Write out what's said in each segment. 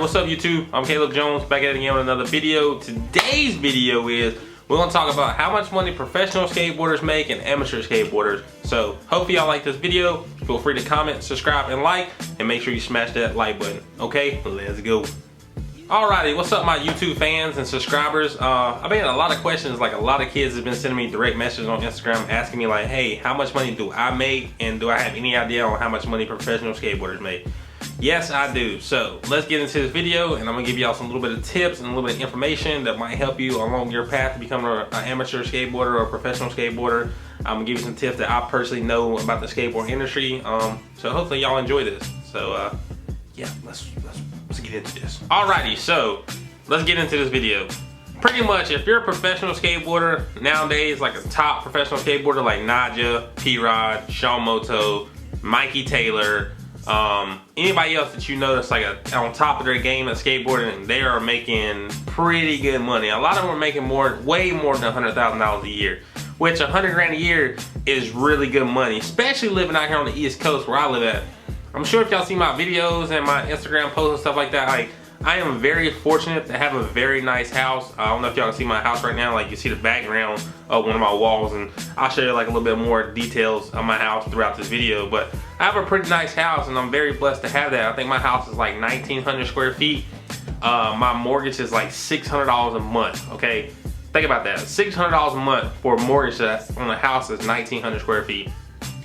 what's up YouTube? I'm Caleb Jones, back at it again with another video. Today's video is, we're gonna talk about how much money professional skateboarders make and amateur skateboarders. So, hopefully y'all like this video. Feel free to comment, subscribe, and like, and make sure you smash that like button. Okay, let's go. Alrighty, what's up my YouTube fans and subscribers? I've been getting a lot of questions, like a lot of kids have been sending me direct messages on Instagram asking me like, hey, how much money do I make and do I have any idea on how much money professional skateboarders make? Yes, I do. So let's get into this video and I'm gonna give y'all some little bit of tips and a little bit of information that might help you along your path to becoming an amateur skateboarder or a professional skateboarder. I'm gonna give you some tips that I personally know about the skateboard industry. So hopefully y'all enjoy this. So yeah, let's get into this. Alrighty, so let's get into this video. Pretty much, if you're a professional skateboarder nowadays, like a top professional skateboarder like Naja, P-Rod, Sean Moto, Mikey Taylor, anybody else that you know that's like on top of their game at skateboarding, they are making pretty good money. A lot of them are making way more than $100,000 a year, which 100 grand a year is really good money, especially living out here on the East Coast where I live at. I'm sure if y'all see my videos and my Instagram posts and stuff like that, like I am very fortunate to have a very nice house. I don't know if y'all can see my house right now, like you see the background of one of my walls, and I'll show you like a little bit more details of my house throughout this video. But I have a pretty nice house and I'm very blessed to have that. I think my house is like 1,900 square feet. My mortgage is like $600 a month, okay? Think about that, $600 a month for a mortgage on a house that's 1,900 square feet.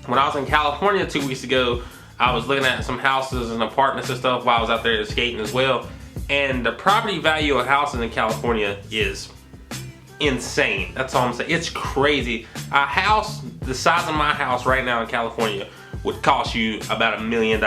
When I was in California 2 weeks ago, I was looking at some houses and apartments and stuff while I was out there skating as well. And the property value of houses in California is insane. That's all I'm saying. It's crazy. A house the size of my house right now in California would cost you about $1 million.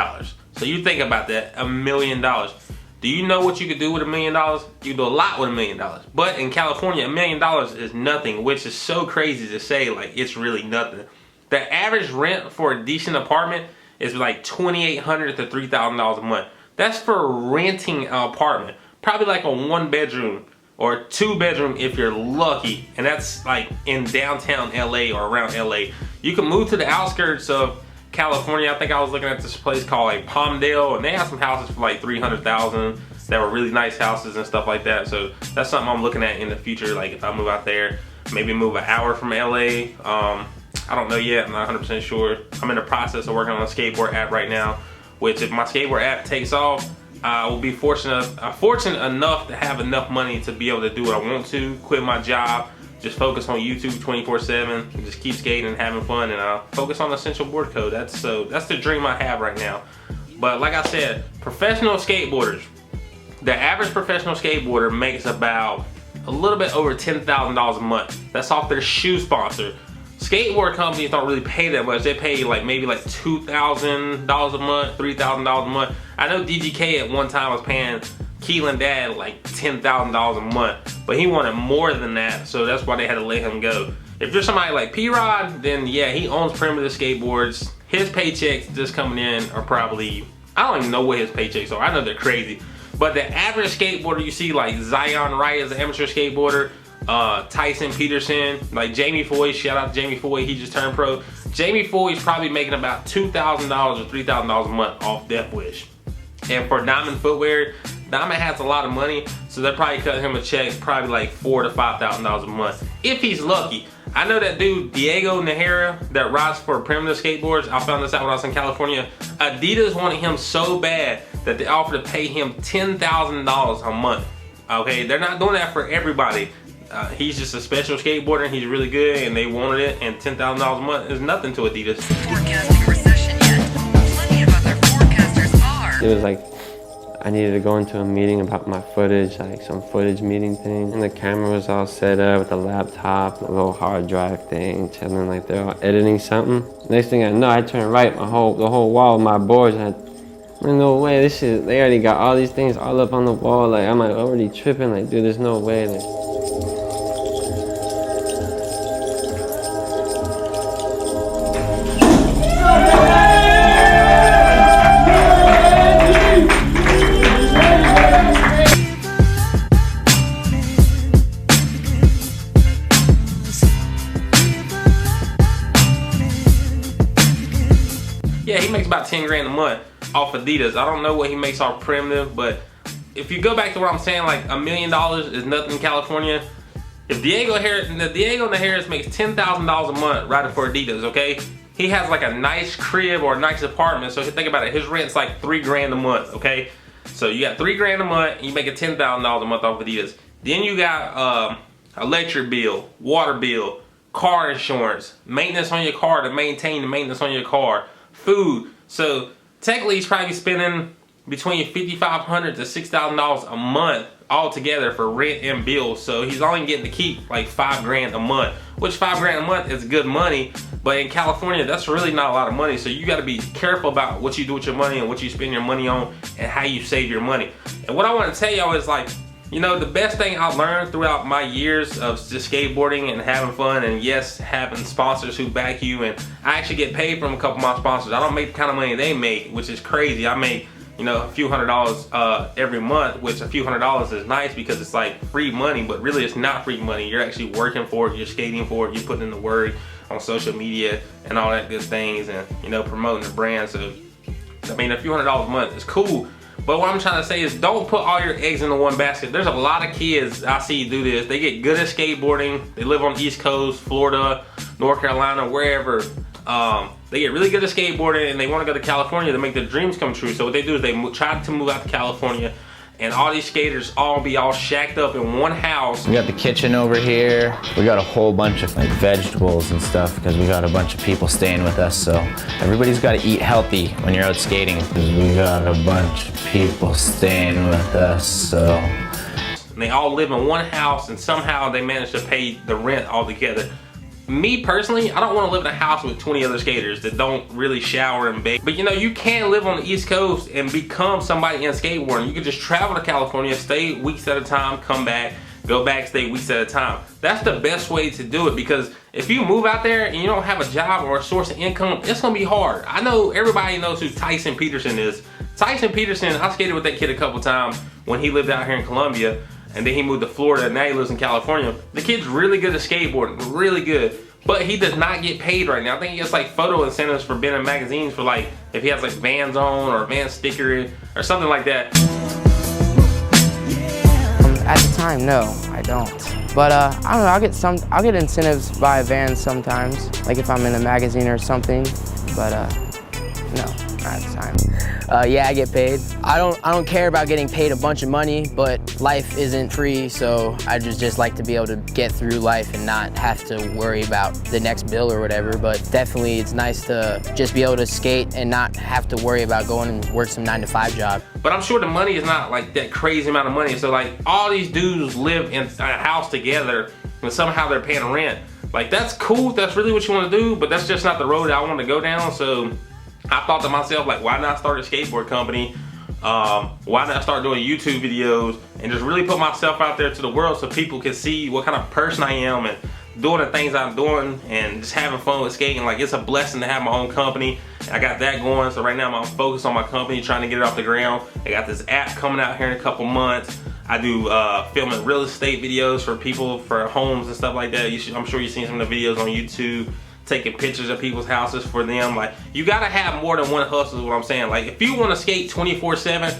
So you think about that, $1 million. Do you know what you could do with $1 million? You do a lot with $1 million. But in California, $1 million is nothing, which is so crazy to say, like it's really nothing. The average rent for a decent apartment is like $2,800 to $3,000 a month. That's for renting an apartment. Probably like a 1 bedroom or 2 bedroom if you're lucky. And that's like in downtown LA or around LA. You can move to the outskirts of California. I think I was looking at this place called like Palmdale, and they have some houses for like $300,000 that were really nice houses and stuff like that. So that's something I'm looking at in the future. Like if I move out there, maybe move an hour from LA. I don't know yet, I'm not 100% sure. I'm in the process of working on a skateboard app right now, which if my skateboard app takes off, I will be fortunate enough to have enough money to be able to do what I want to, quit my job, just focus on YouTube 24/7, and just keep skating and having fun, and focus on essential board code. That's the dream I have right now. But like I said, professional skateboarders, the average professional skateboarder makes about a little bit over $10,000 a month. That's off their shoe sponsor. Skateboard companies don't really pay that much. They pay like maybe like $2,000 a month, $3,000 a month. I know DGK at one time was paying Keelan Dad like $10,000 a month, but he wanted more than that, so that's why they had to let him go. If you're somebody like P-Rod, then yeah, he owns Primitive Skateboards. His paychecks just coming in are probably, I don't even know what his paychecks are. I know they're crazy. But the average skateboarder you see, like Zion Wright is an amateur skateboarder, Tyson Peterson, like Jamie Foy, shout out to Jamie Foy, he just turned pro. Jamie Foy's probably making about $2,000 or $3,000 a month off Death Wish. And for Diamond Footwear, Diamond has a lot of money, so they're probably cutting him a check probably like $4,000 to $5,000 a month, if he's lucky. I know that dude Diego Najera that rides for Primitive Skateboards, I found this out when I was in California. Adidas wanted him so bad that they offered to pay him $10,000 a month. Okay, they're not doing that for everybody. He's just a special skateboarder and he's really good and they wanted it, and $10,000 a month is nothing to Adidas. Forecasting recession yet. Plenty of other forecasters are. It was like I needed to go into a meeting about my footage, like some footage meeting thing. And the camera was all set up with the laptop, the little hard drive thing, chilling like they're all editing something. Next thing I know, I turned right, the whole wall of my boards. And no way, this shit, they already got all these things all up on the wall. Like I'm like already tripping, like dude, there's no way. Like, Yeah, he makes about 10 grand a month off Adidas. I don't know what he makes off Primitive, but if you go back to what I'm saying, like $1 million is nothing in California. If Diego and the Harris makes $10,000 a month riding for Adidas, okay? He has like a nice crib or a nice apartment. So think about it, his rent's like $3 grand a month, okay? So you got $3 grand a month, and you make $10,000 a month off Adidas. Then you got electric bill, water bill, car insurance, maintenance on your car to maintain the maintenance on your car, food. So technically he's probably spending between $5,500 to $6,000 a month all together for rent and bills. So he's only getting to keep like $5 grand a month, which $5 grand a month is good money. But in California, that's really not a lot of money. So you gotta be careful about what you do with your money and what you spend your money on and how you save your money. And what I wanna tell y'all is like, you know, the best thing I learned throughout my years of just skateboarding and having fun, and yes, having sponsors who back you, and I actually get paid from a couple of my sponsors. I don't make the kind of money they make, which is crazy. I make, you know, a few $100s every month, which a few $100s is nice because it's like free money, but really it's not free money. You're actually working for it, you're skating for it, you put in the work on social media and all that good things, and, you know, promoting the brand. So, I mean, a few $100s a month is cool. But what I'm trying to say is don't put all your eggs into one basket. There's a lot of kids I see do this. They get good at skateboarding. They live on the East Coast, Florida, North Carolina, wherever. They get really good at skateboarding and they want to go to California to make their dreams come true. So what they do is they try to move out to California, and all these skaters be all shacked up in one house. We got the kitchen over here. We got a whole bunch of like vegetables and stuff because we got a bunch of people staying with us. So everybody's got to eat healthy when you're out skating because we got a bunch of people staying with us. So and they all live in one house, and somehow they manage to pay the rent all together. Me personally, I don't want to live in a house with 20 other skaters that don't really shower and bathe. But you know, you can live on the East Coast and become somebody in skateboarding. You can just travel to California, stay weeks at a time, come back, go back, stay weeks at a time. That's the best way to do it, because if you move out there and you don't have a job or a source of income, it's gonna be hard. I know everybody knows who Tyson Peterson is. Tyson Peterson, I skated with that kid a couple times when he lived out here in Colombia. And then he moved to Florida, and now he lives in California. The kid's really good at skateboarding, really good. But he does not get paid right now. I think he gets like photo incentives for being in magazines for like, if he has like Vans on or a Vans sticker or something like that. At the time, no, I don't. But I don't know, I'll get incentives by Vans sometimes, like if I'm in a magazine or something, but no, not at the time. Yeah, I get paid. I don't care about getting paid a bunch of money, but life isn't free, so I just like to be able to get through life and not have to worry about the next bill or whatever. But definitely it's nice to just be able to skate and not have to worry about going and work some 9-to-5 job. But I'm sure the money is not like that crazy amount of money. So like all these dudes live in a house together and somehow they're paying rent. Like that's cool, that's really what you want to do, but that's just not the road I want to go down. So I thought to myself, like, why not start a skateboard company? Why not start doing YouTube videos and just really put myself out there to the world so people can see what kind of person I am and doing the things I'm doing and just having fun with skating. Like, it's a blessing to have my own company. I got that going, so right now I'm focused on my company, trying to get it off the ground. I got this app coming out here in a couple months. I do filming real estate videos for people, for homes and stuff like that. I'm sure you've seen some of the videos on YouTube, taking pictures of people's houses for them. Like, you gotta have more than one hustle is what I'm saying. Like, if you wanna skate 24/7,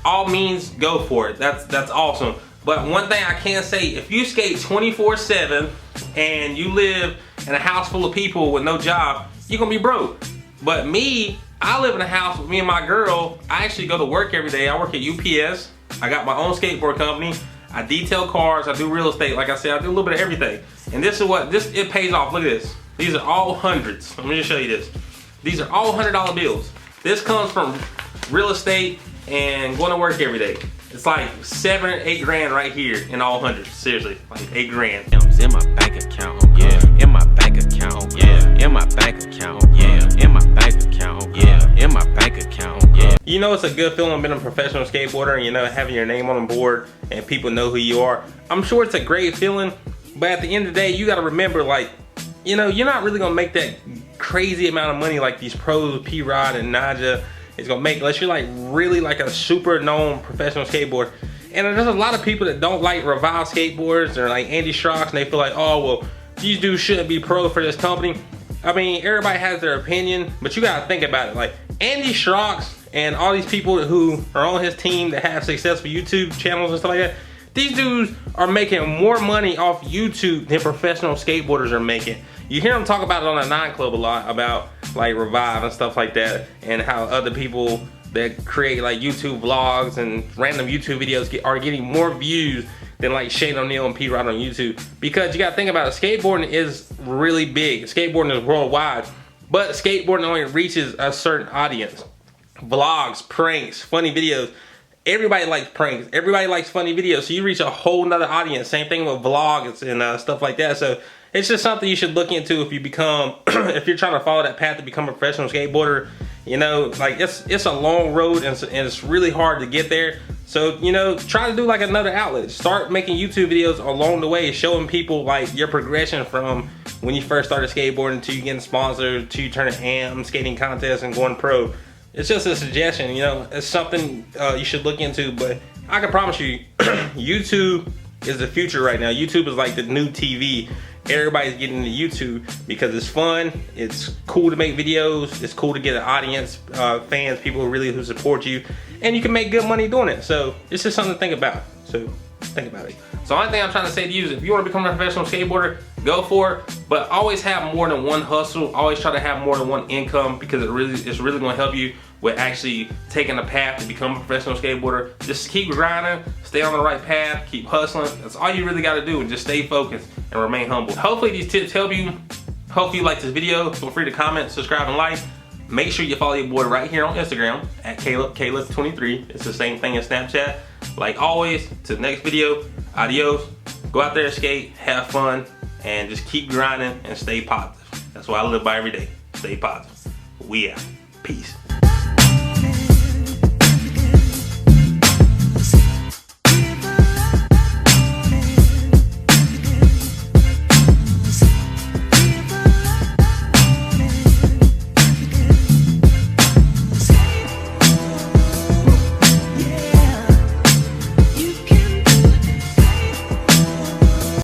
all means go for it. That's awesome. But one thing I can say, if you skate 24/7 and you live in a house full of people with no job, you're gonna be broke. But me, I live in a house with me and my girl. I actually go to work every day. I work at UPS. I got my own skateboard company. I detail cars, I do real estate. Like I said, I do a little bit of everything. And this is what, it pays off. Look at this. These are all hundreds. Let me just show you this. These are all $100 bills. This comes from real estate and going to work every day. It's like 7 or 8 grand right here in all hundreds. Seriously, like 8 grand. In my bank account, yeah. In my bank account, yeah. In my bank account, yeah. In my bank account, yeah. In my bank account, yeah. You know, it's a good feeling being a professional skateboarder and, you know, having your name on the board and people know who you are. I'm sure it's a great feeling, but at the end of the day, you got to remember, like, you know, you're not really gonna make that crazy amount of money like these pros, P-Rod and Naja is gonna make, unless you're like really like a super known professional skateboarder. And there's a lot of people that don't like Revive skateboards or like Andy Strauss, and they feel like, oh, well, these dudes shouldn't be pro for this company. I mean, everybody has their opinion, but you gotta think about it. Like, Andy Strauss and all these people who are on his team that have successful YouTube channels and stuff like that, these dudes are making more money off YouTube than professional skateboarders are making. You hear them talk about it on the 9 Club a lot, about like Revive and stuff like that, and how other people that create like YouTube vlogs and random YouTube videos are getting more views than like Shane O'Neill and Pete Rod on YouTube. Because you gotta think about it, skateboarding is really big. Skateboarding is worldwide, but skateboarding only reaches a certain audience. Vlogs, pranks, funny videos. Everybody likes pranks. Everybody likes funny videos. So you reach a whole nother audience. Same thing with vlogs and stuff like that. So it's just something you should look into if you become, if you're trying to follow that path to become a professional skateboarder. You know, like it's a long road and it's really hard to get there. So, you know, try to do like another outlet. Start making YouTube videos along the way, showing people like your progression from when you first started skateboarding to you getting sponsored, to you turning AM, skating contests, and going pro. It's just a suggestion, you know, it's something you should look into, but I can promise you, YouTube is the future right now. YouTube is like the new TV. Everybody's getting into YouTube because it's fun, it's cool to make videos, it's cool to get an audience, fans, people who support you, and you can make good money doing it. So it's just something to think about. So think about it. So the only thing I'm trying to say to you is if you want to become a professional skateboarder, go for it, but always have more than one hustle. Always try to have more than one income, because it's really going to help you with actually taking a path to become a professional skateboarder. Just keep grinding, stay on the right path, keep hustling. That's all you really got to do, and just stay focused and remain humble. Hopefully these tips help you. Hopefully you like this video. Feel free to comment, subscribe, and like. Make sure you follow your boy right here on Instagram at Caleb23. It's the same thing as Snapchat. Like always, to the next video, adios. Go out there, skate, have fun, and just keep grinding and stay positive. That's what I live by every day. Stay positive. We out. Peace.